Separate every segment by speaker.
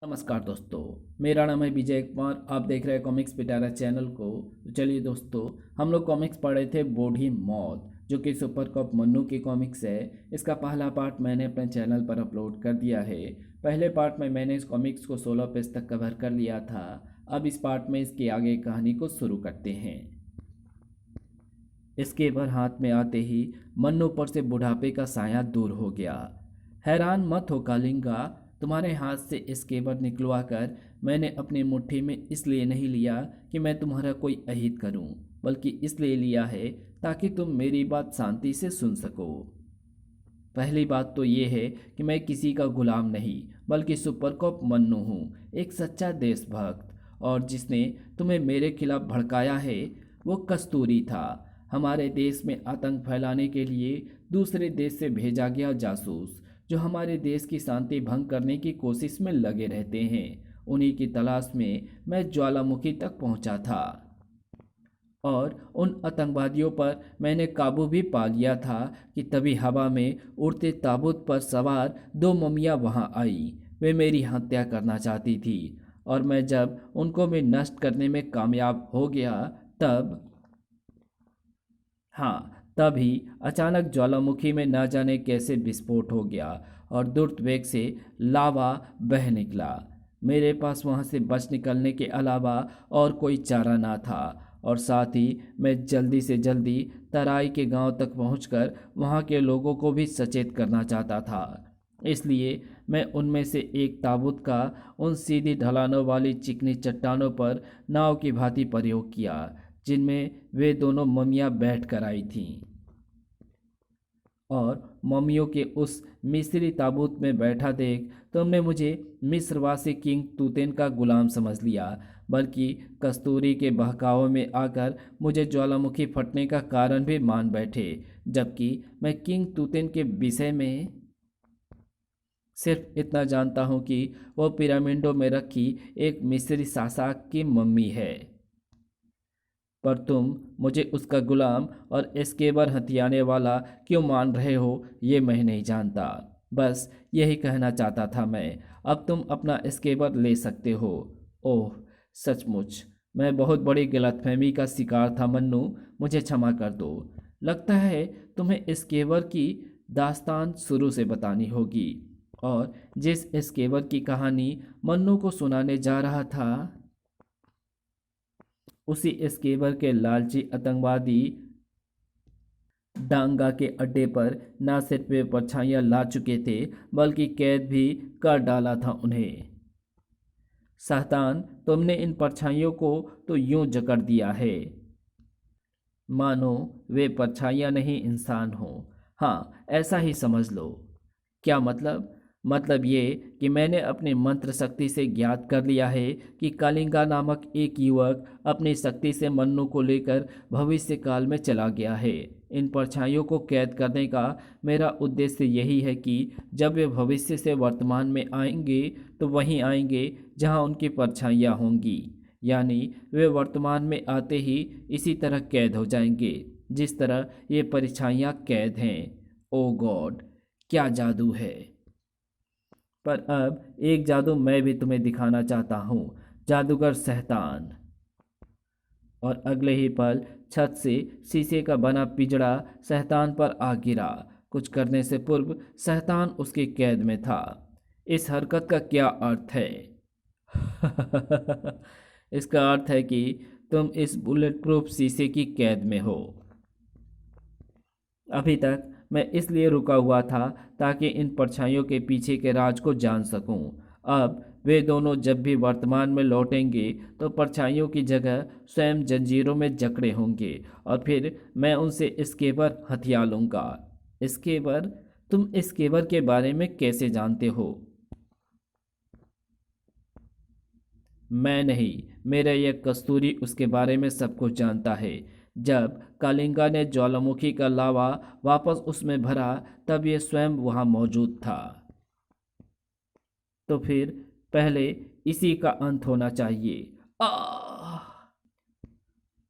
Speaker 1: नमस्कार दोस्तों। मेरा नाम है विजय कुमार। आप देख रहे हैं कॉमिक्स पिटारा चैनल को। तो चलिए दोस्तों, हम लोग कॉमिक्स पढ़े थे बूढ़ी मौत, जो कि सुपर कप मन्नू की कॉमिक्स है। इसका पहला पार्ट मैंने अपने चैनल पर अपलोड कर दिया है। पहले पार्ट में मैंने इस कॉमिक्स को 16 पेज तक कवर कर लिया था। अब इस पार्ट में इसकी आगे कहानी को शुरू करते हैं। इसके भर हाथ में आते ही मन्नू पर से बुढ़ापे का साया दूर हो गया। हैरान मत हो कालिंगा, तुम्हारे हाथ से इस केबर निकलवा कर मैंने अपनी मुट्ठी में इसलिए नहीं लिया कि मैं तुम्हारा कोई अहित करूं, बल्कि इसलिए लिया है ताकि तुम मेरी बात शांति से सुन सको। पहली बात तो ये है कि मैं किसी का गुलाम नहीं, बल्कि सुपरकॉप मन्नू हूँ, एक सच्चा देशभक्त। और जिसने तुम्हें मेरे खिलाफ भड़काया है वो कस्तूरी था, हमारे देश में आतंक फैलाने के लिए दूसरे देश से भेजा गया जासूस, जो हमारे देश की शांति भंग करने की कोशिश में लगे रहते हैं। उन्हीं की तलाश में मैं ज्वालामुखी तक पहुंचा था और उन आतंकवादियों पर मैंने काबू भी पा लिया था कि तभी हवा में उड़ते ताबूत पर सवार दो ममियाँ वहाँ आई। वे मेरी हत्या करना चाहती थी और मैं जब उनको मैं नष्ट करने में कामयाब हो गया तब, हाँ, तभी अचानक ज्वालामुखी में ना जाने कैसे विस्फोट हो गया और दुर्त वेग से लावा बह निकला। मेरे पास वहां से बच निकलने के अलावा और कोई चारा ना था, और साथ ही मैं जल्दी से जल्दी तराई के गांव तक पहुंचकर वहां के लोगों को भी सचेत करना चाहता था। इसलिए मैं उनमें से एक ताबूत का उन सीधी ढलानों वाली चिकनी चट्टानों पर नाव की भांति प्रयोग किया, जिनमें वे दोनों ममियाँ बैठ कर आई थीं। और ममियों के उस मिस्री ताबूत में बैठा देख तुमने मुझे मिस्रवासी किंग तूतेन का गुलाम समझ लिया, बल्कि कस्तूरी के बहकावे में आकर मुझे ज्वालामुखी फटने का कारण भी मान बैठे, जबकि मैं किंग तूतेन के विषय में सिर्फ इतना जानता हूँ कि वो पिरामिडों में रखी एक मिस्री सासाक की मम्मी है। पर तुम मुझे उसका गुलाम और एस्केबर हथियाने वाला क्यों मान रहे हो ये मैं नहीं जानता। बस यही कहना चाहता था मैं। अब तुम अपना एस्केबर ले सकते हो। ओह, सचमुच मैं बहुत बड़ी गलतफहमी का शिकार था मन्नू, मुझे क्षमा कर दो। लगता है तुम्हें एस्केबर की दास्तान शुरू से बतानी होगी। और जिस एस्केबर की कहानी मन्नू को सुनाने जा रहा था, उसी स्केबर के लालची आतंकवादी डांगा के अड्डे पर न सिर्फ वे परछाइयां ला चुके थे, बल्कि कैद भी कर डाला था उन्हें। शैतान, तुमने इन परछाइयों को तो यूं जकड़ दिया है मानो वे परछाइयां नहीं इंसान हो। हाँ, ऐसा ही समझ लो। क्या मतलब? मतलब ये कि मैंने अपनी मंत्र शक्ति से ज्ञात कर लिया है कि कालिंगा नामक एक युवक अपनी शक्ति से मन्नू को लेकर भविष्य काल में चला गया है। इन परछाइयों को कैद करने का मेरा उद्देश्य यही है कि जब वे भविष्य से वर्तमान में आएंगे तो वहीं आएंगे जहां उनकी परछाइयां होंगी, यानी वे वर्तमान में आते ही इसी तरह कैद हो जाएंगे जिस तरह ये परछाइयां कैद हैं। ओ गॉड, क्या जादू है! पर अब एक जादू मैं भी तुम्हें दिखाना चाहता हूँ, जादूगर शैतान। और अगले ही पल छत से शीशे का बना पिंजड़ा शैतान पर आ गिरा। कुछ करने से पूर्व शैतान उसकी कैद में था। इस हरकत का क्या अर्थ है? इसका अर्थ है कि तुम इस बुलेट प्रूफ शीशे की कैद में हो। अभी तक मैं इसलिए रुका हुआ था ताकि इन परछाइयों के पीछे के राज को जान सकूं। अब वे दोनों जब भी वर्तमान में लौटेंगे तो परछाइयों की जगह स्वयं जंजीरों में जकड़े होंगे और फिर मैं उनसे इसकेबर हथिया लूंगा। इसकेबर? तुम इसकेबर के बारे में कैसे जानते हो? मैं नहीं, मेरा यह कस्तूरी उसके बारे में सब कुछ जानता है। जब कालिंगा ने ज्वालामुखी का लावा वापस उसमें भरा तब यह स्वयं वहां मौजूद था। तो फिर पहले इसी का अंत होना चाहिए। आह!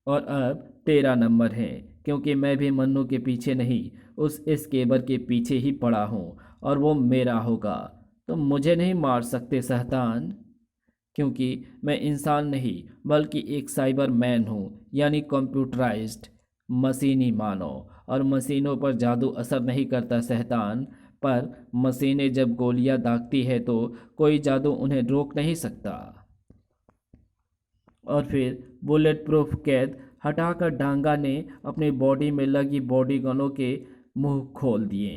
Speaker 1: और अब तेरा नंबर है, क्योंकि मैं भी मन्नू के पीछे नहीं, उस केबर के पीछे ही पड़ा हूँ और वो मेरा होगा। तुम मुझे नहीं मार सकते शैतान, क्योंकि मैं इंसान नहीं बल्कि एक साइबर मैन हूँ, यानी कंप्यूटराइज्ड मशीनी मानव। और मशीनों पर जादू असर नहीं करता शैतान, पर मशीनें जब गोलियां दागती है तो कोई जादू उन्हें रोक नहीं सकता। और फिर बुलेट प्रूफ कैद हटाकर डांगा ने अपनी बॉडी में लगी बॉडी गनों के मुंह खोल दिए।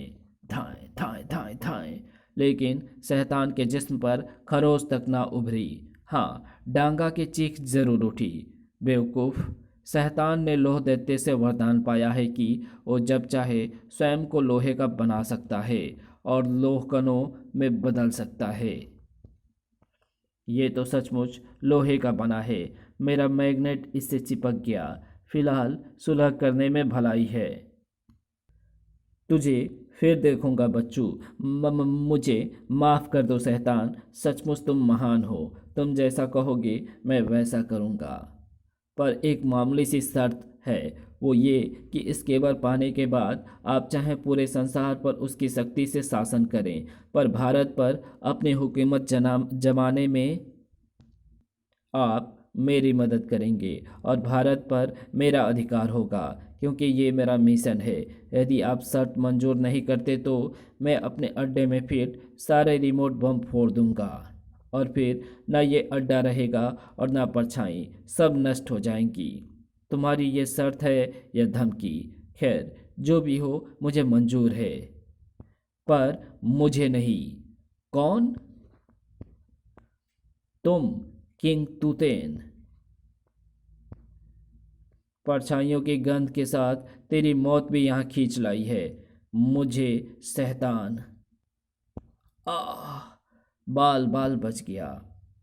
Speaker 1: थाएं थाएं थाएं थाएं, लेकिन शैतान के जिस्म पर खरोच तक ना उभरी। हाँ, डांगा की चीख जरूर उठी। बेवकूफ, शैतान ने लोह दैत्य से वरदान पाया है कि वो जब चाहे स्वयं को लोहे का बना सकता है और लोह कणों में बदल सकता है। ये तो सचमुच लोहे का बना है। मेरा मैग्नेट इससे चिपक गया। फिलहाल सुलह करने में भलाई है। तुझे फिर देखूंगा बच्चू। मुझे माफ़ कर दो शैतान, सचमुच तुम महान हो। तुम जैसा कहोगे मैं वैसा करूंगा। पर एक मामूली सी शर्त है, वो ये कि इस केबर पाने के बाद आप चाहे पूरे संसार पर उसकी शक्ति से शासन करें, पर भारत पर अपनी हुकूमत जमाने में आप मेरी मदद करेंगे और भारत पर मेरा अधिकार होगा, क्योंकि ये मेरा मिशन है। यदि आप शर्त मंजूर नहीं करते तो मैं अपने अड्डे में फिट सारे रिमोट बम फोड़ दूंगा, और फिर ना ये अड्डा रहेगा और ना परछाई, सब नष्ट हो जाएंगी। तुम्हारी ये शर्त है या धमकी? खैर, जो भी हो मुझे मंजूर है, पर मुझे नहीं। कौन? तुम, किंग तूतेन। परछाइयों की गंध के साथ तेरी मौत भी यहाँ खींच लाई है मुझे शैतान। आह, बाल बाल बच गया।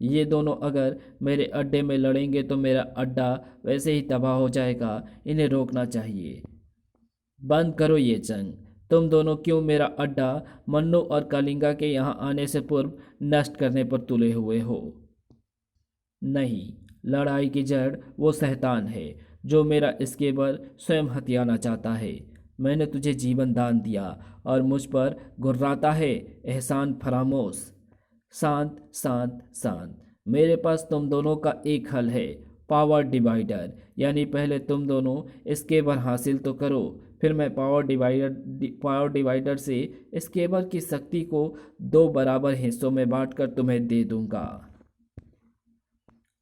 Speaker 1: ये दोनों अगर मेरे अड्डे में लड़ेंगे तो मेरा अड्डा वैसे ही तबाह हो जाएगा। इन्हें रोकना चाहिए। बंद करो ये जंग। तुम दोनों क्यों मेरा अड्डा मन्नू और कलिंगा के यहाँ आने से पूर्व नष्ट करने पर तुले हुए हो? नहीं, लड़ाई की जड़ वो शैतान है जो मेरा स्केबर स्वयं हथियाना चाहता है। मैंने तुझे जीवन दान दिया और मुझ पर गुर्राता है एहसान फरामोश। शांत शांत शांत। मेरे पास तुम दोनों का एक हल है, पावर डिवाइडर। यानी पहले तुम दोनों स्केबर हासिल तो करो, फिर मैं पावर डिवाइडर से स्केबर की शक्ति को 2 बराबर हिस्सों में बांटकर तुम्हें दे दूंगा,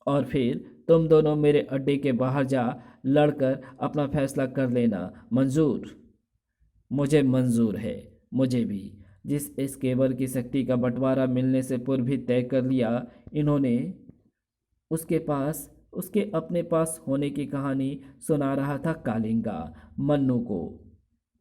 Speaker 1: और फिर तुम दोनों मेरे अड्डे के बाहर जा लड़कर अपना फैसला कर लेना। मंजूर? मुझे मंजूर है। मुझे भी। जिस इस केबल की शक्ति का बंटवारा मिलने से पूर्व ही तय कर लिया इन्होंने, उसके अपने पास होने की कहानी सुना रहा था कालिंगा मन्नू को।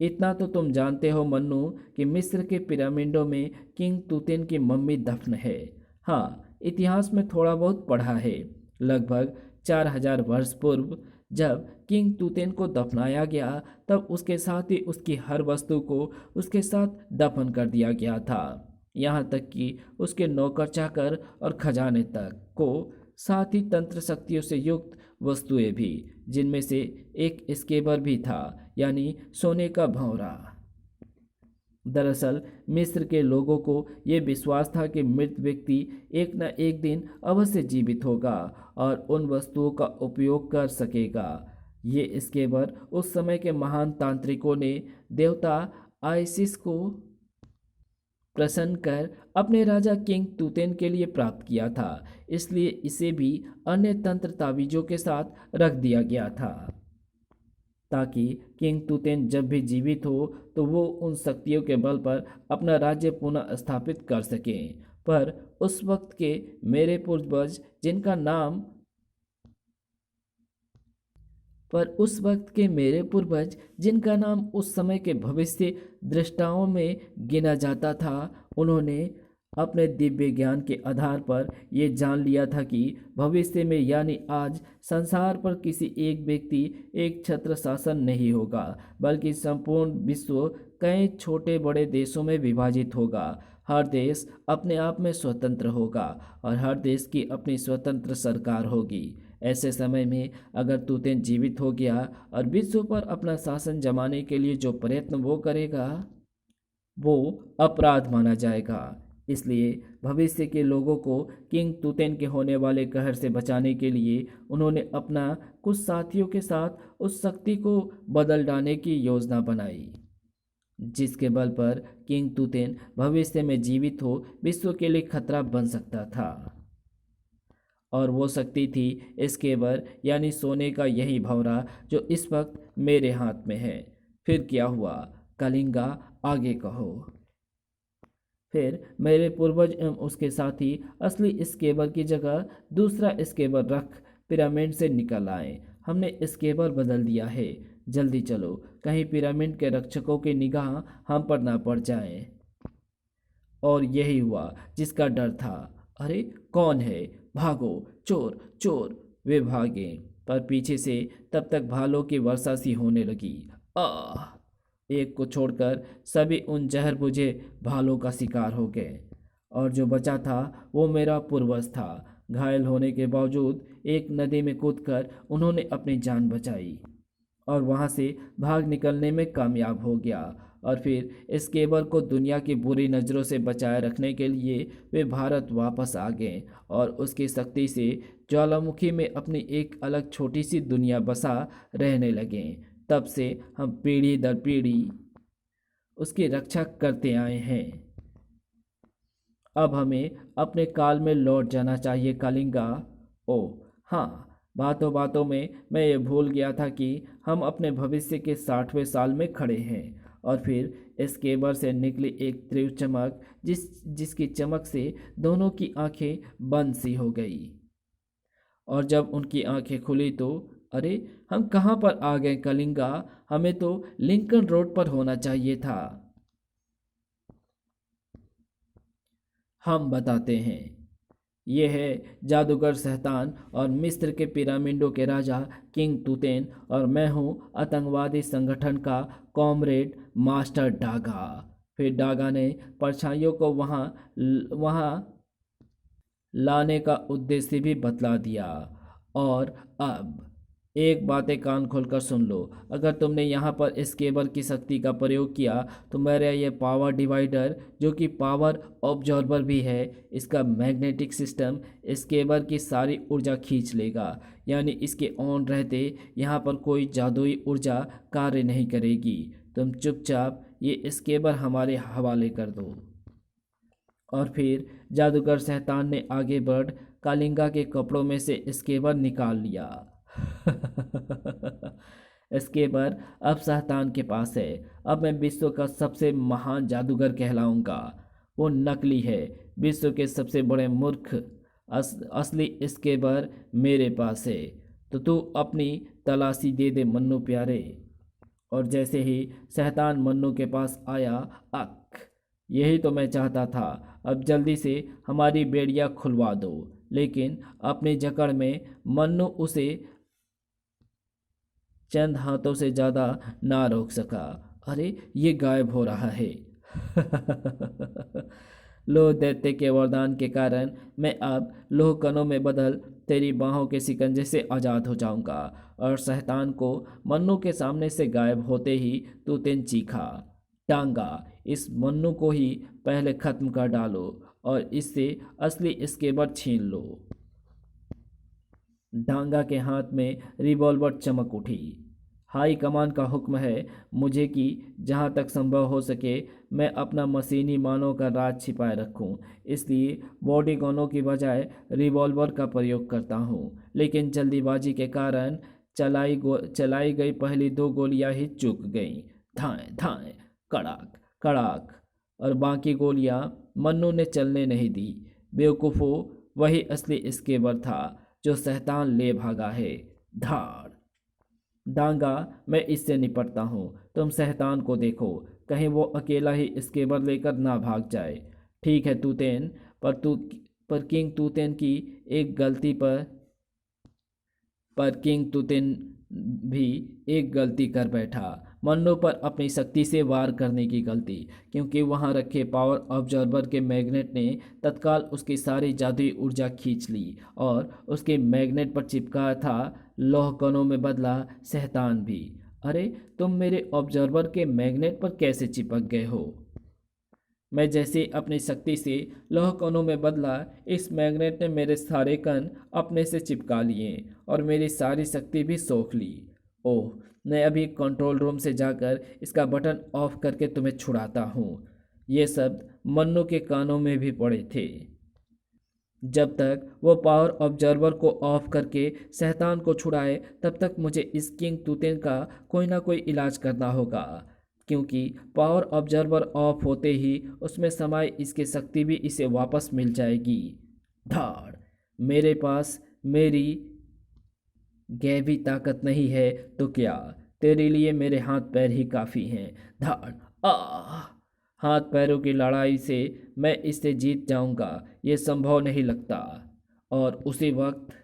Speaker 1: इतना तो तुम जानते हो मन्नू कि मिस्र के पिरामिडों में किंग तूतिन की मम्मी दफन है। हाँ, इतिहास में थोड़ा बहुत पढ़ा है। लगभग 4000 वर्ष पूर्व जब किंग तूतिन को दफनाया गया, तब उसके साथ ही उसकी हर वस्तु को उसके साथ दफन कर दिया गया था। यहाँ तक कि उसके नौकर चाकर और खजाने तक को, साथ ही तंत्र शक्तियों से युक्त वस्तुएं भी, जिनमें से एक स्केबर भी था, यानी सोने का भंवरा। दरअसल मिस्र के लोगों को ये विश्वास था कि मृत व्यक्ति एक न एक दिन अवश्य जीवित होगा और उन वस्तुओं का उपयोग कर सकेगा। ये स्केबर उस समय के महान तांत्रिकों ने देवता आइसिस को प्रसन्न कर अपने राजा किंग तूतेन के लिए प्राप्त किया था, इसलिए इसे भी अन्य तंत्र तावीजों के साथ रख दिया गया था, ताकि किंग तूतेन जब भी जीवित हो तो वो उन शक्तियों के बल पर अपना राज्य पुनः स्थापित कर सकें। पर उस वक्त के मेरे पूर्वज जिनका नाम पर उस वक्त के मेरे पूर्वज जिनका नाम उस समय के भविष्य दृष्टाओं में गिना जाता था, उन्होंने अपने दिव्य ज्ञान के आधार पर यह जान लिया था कि भविष्य में यानी आज संसार पर किसी एक व्यक्ति एक छत्र शासन नहीं होगा, बल्कि संपूर्ण विश्व कई छोटे बड़े देशों में विभाजित होगा। हर देश अपने आप में स्वतंत्र होगा और हर देश की अपनी स्वतंत्र सरकार होगी। ऐसे समय में अगर तूतेन जीवित हो गया और विश्व पर अपना शासन जमाने के लिए जो प्रयत्न वो करेगा वो अपराध माना जाएगा। इसलिए भविष्य के लोगों को किंग तूतेन के होने वाले कहर से बचाने के लिए उन्होंने अपना कुछ साथियों के साथ उस शक्ति को बदल डालने की योजना बनाई, जिसके बल पर किंग तूतेन भविष्य में जीवित हो विश्व के लिए खतरा बन सकता था। और वो शक्ति थी एस्केबर, यानी सोने का यही भंवरा जो इस वक्त मेरे हाथ में है। फिर क्या हुआ कलिंगा, आगे कहो। फिर मेरे पूर्वज एवं उसके साथी असली एस्केबर की जगह दूसरा एस्केबर रख पिरामिड से निकल आए। हमने एस्केबर बदल दिया है, जल्दी चलो, कहीं पिरामिड के रक्षकों की निगाह हम पर ना पड़ जाए। और यही हुआ जिसका डर था। अरे कौन है, भागो, चोर चोर। वे भागे, पर पीछे से तब तक भालों की वर्षा सी होने लगी। आह! एक को छोड़कर सभी उन जहर बुझे भालों का शिकार हो गए, और जो बचा था वो मेरा पूर्वज था। घायल होने के बावजूद एक नदी में कूदकर उन्होंने अपनी जान बचाई और वहां से भाग निकलने में कामयाब हो गया। और फिर इस केबर को दुनिया की बुरी नज़रों से बचाए रखने के लिए वे भारत वापस आ गए और उसकी शक्ति से ज्वालामुखी में अपनी एक अलग छोटी सी दुनिया बसा रहने लगे। तब से हम पीढ़ी दर पीढ़ी उसकी रक्षा करते आए हैं। अब हमें अपने काल में लौट जाना चाहिए कलिंगा। ओ हाँ, बातों बातों में मैं ये भूल गया था कि हम अपने भविष्य के 60वें साल में खड़े हैं। और फिर इस केबर से निकली एक तीव्र चमक, जिसकी चमक से दोनों की आंखें बंद सी हो गई। और जब उनकी आंखें खुली तो अरे, हम कहाँ पर आ गए कलिंगा? हमें तो लिंकन रोड पर होना चाहिए था। हम बताते हैं। ये है जादूगर सहतान और मिस्र के पिरामिडों के राजा किंग तूतेन, और मैं हूँ आतंकवादी संगठन का कॉमरेड मास्टर डागा। फिर डागा ने परछाइयों को वहाँ लाने का उद्देश्य भी बतला दिया। और अब एक बातें कान खोलकर सुन लो। अगर तुमने यहाँ पर इस केबल की शक्ति का प्रयोग किया तो मेरा ये पावर डिवाइडर, जो कि पावर ऑब्जॉर्बर भी है, इसका मैग्नेटिक सिस्टम इस केबल की सारी ऊर्जा खींच लेगा। यानी इसके ऑन रहते यहाँ पर कोई जादुई ऊर्जा कार्य नहीं करेगी। तुम चुपचाप ये इस केबल हमारे हवाले कर दो। और फिर जादूगर शैतान ने आगे बढ़ कालिंगा के कपड़ों में से स्केबर निकाल लिया। स्केबर अब शैतान के पास है। अब मैं विश्व का सबसे महान जादूगर कहलाऊंगा। वो नकली है, विश्व के सबसे बड़े मूर्ख। असली स्केबर मेरे पास है। तो तू अपनी तलाशी दे दे मन्नू प्यारे। और जैसे ही शैतान मन्नू के पास आया, अक, यही तो मैं चाहता था। अब जल्दी से हमारी बेड़ियां खुलवा दो। लेकिन अपनी जकड़ में मन्नू उसे चंद हाथों से ज़्यादा ना रोक सका। अरे, ये गायब हो रहा है। लोह दैत्य के वरदान के कारण मैं अब लोह कणों में बदल तेरी बाहों के शिकंजे से आज़ाद हो जाऊंगा। और शैतान को मन्नू के सामने से गायब होते ही तूतेन चीखा, टांगा, इस मन्नू को ही पहले खत्म कर डालो और इससे असली स्केबर छीन लो। डांगा के हाथ में रिवॉल्वर चमक उठी। हाई कमान का हुक्म है मुझे कि जहाँ तक संभव हो सके मैं अपना मशीनी मानव का राज छिपाए रखूं। इसलिए बॉडी गनों की बजाय रिवॉल्वर का प्रयोग करता हूं। लेकिन जल्दीबाजी के कारण चलाई गई पहली 2 गोलियां ही चूक गईं। धाएं धाएं, कड़ाक कड़ाक। और बाकी गोलियां मन्नू ने चलने नहीं दी। बेवकूफ़ो, वही असली स्केबर था जो शैतान ले भागा है। धाड़। डांगा, मैं इससे निपटता हूँ, तुम शैतान को देखो, कहीं वो अकेला ही स्केबर लेकर ना भाग जाए। ठीक है तूतेन, पर किंग तूतेन की एक गलती पर किंग तुतिन भी एक गलती कर बैठा। मन्नो पर अपनी शक्ति से वार करने की गलती, क्योंकि वहां रखे पावर ऑब्जर्वर के मैग्नेट ने तत्काल उसकी सारी जादुई ऊर्जा खींच ली और उसके मैग्नेट पर चिपका था लौह कणों में बदला शैतान भी। अरे, तुम मेरे ऑब्जर्वर के मैग्नेट पर कैसे चिपक गए हो? मैं जैसे अपनी शक्ति से लौह कणों में बदला, इस मैग्नेट ने मेरे सारे कण अपने से चिपका लिए और मेरी सारी शक्ति भी सोख ली। ओह, मैं अभी कंट्रोल रूम से जाकर इसका बटन ऑफ करके तुम्हें छुड़ाता हूँ। ये शब्द मन्नू के कानों में भी पड़े थे। जब तक वो पावर ऑब्जर्वर को ऑफ करके शैतान को छुड़ाए, तब तक मुझे इस किंग तूतेन का कोई ना कोई इलाज करना होगा, क्योंकि पावर ऑब्जर्वर ऑफ होते ही उसमें समाई इसकी शक्ति भी इसे वापस मिल जाएगी। धाड़! मेरे पास मेरी गैवी ताकत नहीं है तो क्या, तेरे लिए मेरे हाथ पैर ही काफ़ी हैं। धाड़! आ हाथ पैरों की लड़ाई से मैं इससे जीत जाऊंगा, ये संभव नहीं लगता। और उसी वक्त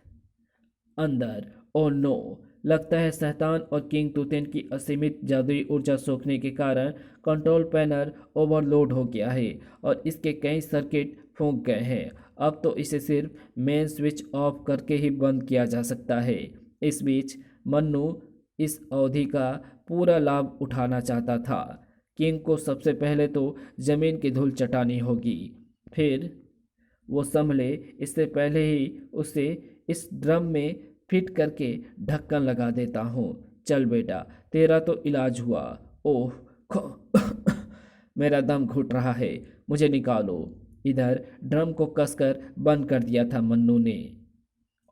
Speaker 1: अंदर, ओ नो, लगता है शैतान और किंग तूतेन की असीमित जादुई ऊर्जा सोखने के कारण कंट्रोल पैनल ओवरलोड हो गया है और इसके कई सर्किट फूंक गए हैं। अब तो इसे सिर्फ मेन स्विच ऑफ करके ही बंद किया जा सकता है। इस बीच मन्नू इस अवधि का पूरा लाभ उठाना चाहता था। किंग को सबसे पहले तो जमीन की धूल चटानी होगी, फिर वो संभले इससे पहले ही उसे इस ड्रम में फिट करके ढक्कन लगा देता हूँ। चल बेटा, तेरा तो इलाज हुआ। ओह मेरा दम घुट रहा है, मुझे निकालो। इधर ड्रम को कसकर बंद कर दिया था मन्नू ने,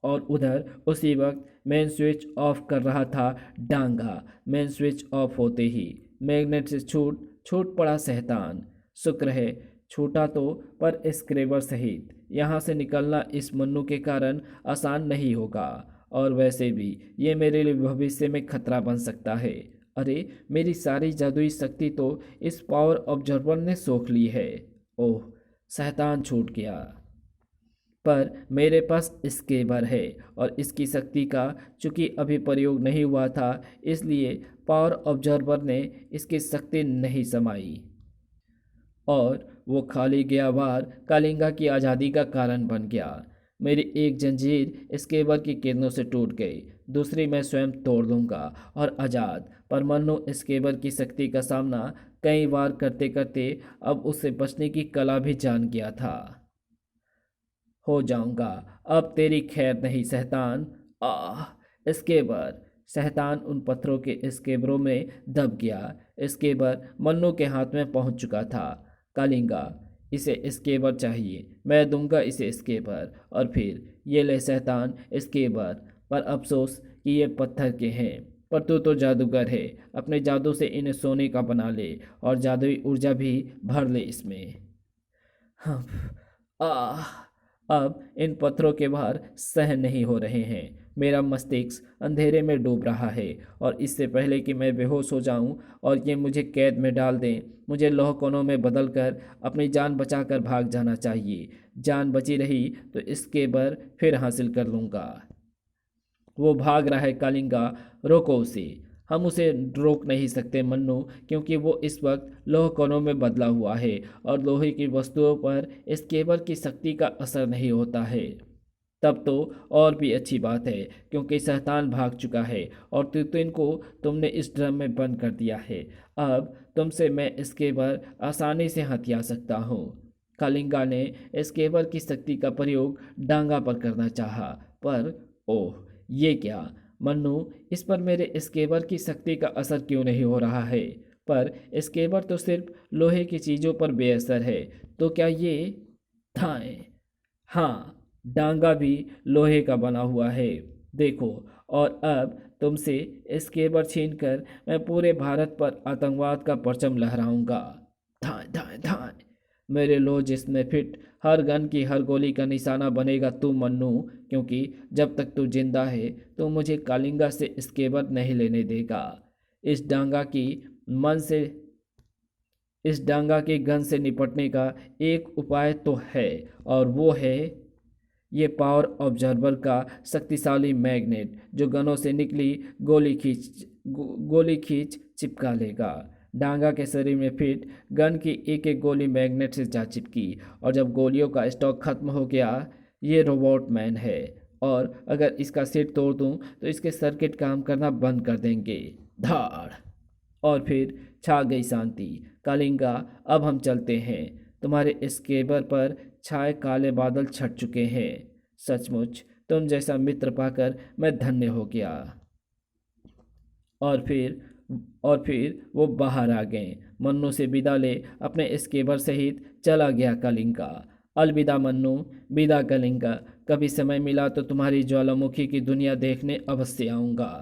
Speaker 1: और उधर उसी वक्त मेन स्विच ऑफ कर रहा था डांगा। मेन स्विच ऑफ होते ही मैग्नेट से छूट पड़ा शैतान। शुक्र है छूटा तो, पर स्क्रेबर सहित यहाँ से निकलना इस मन्नू के कारण आसान नहीं होगा, और वैसे भी ये मेरे लिए भविष्य में खतरा बन सकता है। अरे, मेरी सारी जादुई शक्ति तो इस पावर ऑब्जर्वर ने सोख ली है। ओह, शैतान छूट गया, पर मेरे पास स्केबर है और इसकी शक्ति का चूंकि अभी प्रयोग नहीं हुआ था, इसलिए पावर ऑब्जर्वर ने इसकी शक्ति नहीं समाई और वो खाली गया वार कालिंगा की आज़ादी का कारण बन गया। मेरी एक जंजीर स्केबर की किरणों से टूट गई, दूसरी मैं स्वयं तोड़ दूंगा और आज़ाद। पर मन्नू स्केबर की शक्ति का सामना कई बार करते करते अब उससे बचने की कला भी जान गया था। हो जाऊंगा, अब तेरी खैर नहीं शैतान। आह! स्केबर! शैतान उन पत्थरों के स्केबरों में दब गया। स्केबर मन्नू के हाथ में पहुंच चुका था। कालिंगा, इसे स्केबर चाहिए, मैं दूंगा इसे स्केबर। और फिर ये ले शैतान स्केबर, पर अफसोस कि ये पत्थर के हैं। पर तू तो जादूगर है, अपने जादू से इन्हें सोने का बना ले और जादुई ऊर्जा भी भर ले इसमें। हाँ, आह! अब इन पत्थरों के भार सहन नहीं हो रहे हैं। मेरा मस्तिष्क अंधेरे में डूब रहा है और इससे पहले कि मैं बेहोश हो जाऊं और ये मुझे कैद में डाल दें, मुझे लौह कोनों में बदलकर अपनी जान बचाकर भाग जाना चाहिए। जान बची रही तो इसके बर फिर हासिल कर लूँगा। वो भाग रहा है कालिंगा, रोको उसे। हम उसे रोक नहीं सकते मन्नू, क्योंकि वो इस वक्त लौह कणों में बदला हुआ है और लोहे की वस्तुओं पर इस केबल की शक्ति का असर नहीं होता है। तब तो और भी अच्छी बात है, क्योंकि शैतान भाग चुका है और तितुन को तुमने इस ड्रम में बंद कर दिया है। अब तुमसे मैं इस केबल आसानी से हथिया सकता हूँ। कालिंगा ने इस केबल की शक्ति का प्रयोग डांगा पर करना चाहा, पर ओह, ये क्या मन्नू, इस पर मेरे स्केबर की शक्ति का असर क्यों नहीं हो रहा है? पर स्केबर तो सिर्फ लोहे की चीज़ों पर बेअसर है, तो क्या ये थाएं? हाँ, डांगा भी लोहे का बना हुआ है, देखो। और अब तुमसे स्केबर छीनकर मैं पूरे भारत पर आतंकवाद का परचम लहराऊंगा। धाए धाए धाए, मेरे लो जिसमें फिट हर गन की हर गोली का निशाना बनेगा तू मन्नू, क्योंकि जब तक तू जिंदा है तो मुझे कालिंगा से स्केबर नहीं लेने देगा। इस डांगा की मन से इस डांगा के गन से निपटने का एक उपाय तो है, और वो है ये पावर ऑब्जर्वर का शक्तिशाली मैग्नेट, जो गनों से निकली गोली खींच चिपका लेगा। डांगा के शरीर में फिट गन की एक एक गोली मैग्नेट से जा चिपकी, और जब गोलियों का स्टॉक खत्म हो गया, ये रोबोट मैन है, और अगर इसका सिर तोड़ दूं तो इसके सर्किट काम करना बंद कर देंगे। धाड़! और फिर छा गई शांति। कालिंगा, अब हम चलते हैं। तुम्हारे स्केबर पर छाए काले बादल छट चुके हैं। सचमुच तुम जैसा मित्र पाकर मैं धन्य हो गया। और फिर और फिर वो बाहर आ गए। मन्नू से विदा ले अपने स्केबर सहित चला गया कलिंगा। अलविदा मन्नू, विदा कलिंगा। कभी समय मिला तो तुम्हारी ज्वालामुखी की दुनिया देखने अवश्य आऊँगा।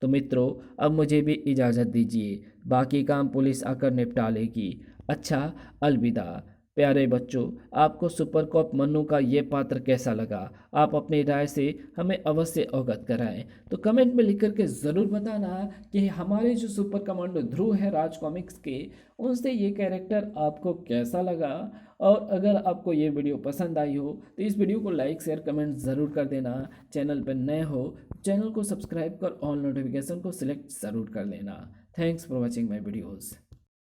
Speaker 1: तो मित्रों, अब मुझे भी इजाज़त दीजिए, बाकी काम पुलिस आकर निपटा लेगी। अच्छा, अलविदा। प्यारे बच्चों, आपको सुपर कॉप मन्नू का ये पात्र कैसा लगा? आप अपनी राय से हमें अवश्य अवगत कराएं। तो कमेंट में लिख करके ज़रूर बताना कि हमारे जो सुपर कमांडो ध्रुव है राज कॉमिक्स के, उनसे ये कैरेक्टर आपको कैसा लगा। और अगर आपको ये वीडियो पसंद आई हो तो इस वीडियो को लाइक शेयर कमेंट ज़रूर कर देना। चैनल पर नए हो, चैनल को सब्सक्राइब कर ऑल नोटिफिकेशन को सिलेक्ट ज़रूर कर लेना। Thanks for watching my videos.